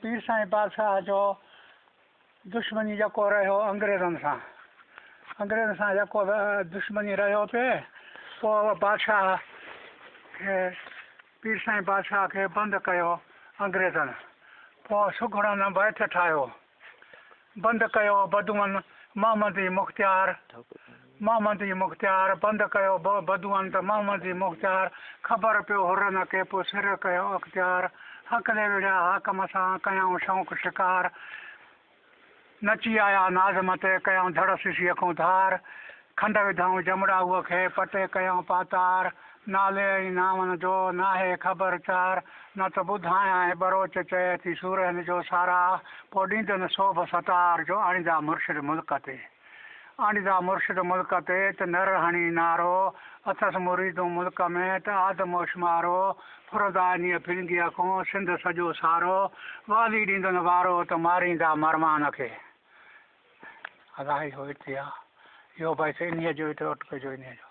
पीर साईं बादशाह जो दुश्मनी जेको रहियो अंग्रेज़नि सां जेको दुश्मनी रहियो पिए पोइ बादशाह खे पीर साईं बादशाह खे बंदि कयो अंग्रेज़नि पोइ सुखड़नि बैठ ठाहियो बंदि कयो बदुअनि मोहम्मदी मुख़्तियार बंदि कयो बदुअनि त मोहम्मदी मुख़्तियार ख़बर पियो हुरन खे पोइ सिर कयो अख़्तियार हक़ दे विढ़िया हाकम सां कयऊं शौक़ु शिकार नची आया नाज़म ते कयऊं धड़ सिसी अखूं धार खंड विधऊं जमड़ा उहो खे पटे कयऊं पातार नाले ऐं नामनि जो नाहे ख़बर चार न त ॿुधायां बरोच चए थी सूरन जो सारा पोइ ॾींदनि सोभ सतार जो आणींदा मुर्शिद मुल्क ते त नर हणी नारो अथसि मुरीदूं मुल्क में त आदमोशुमारो फुरदानीअ फिरंगी अखूं सिंध सॼो सारो वाली ॾींदनि वारो त मारींदा मरमान खे अलाही हो हिते आहे इहो भाई इन्हीअ जो हिते अटक जो इन्हीअ जो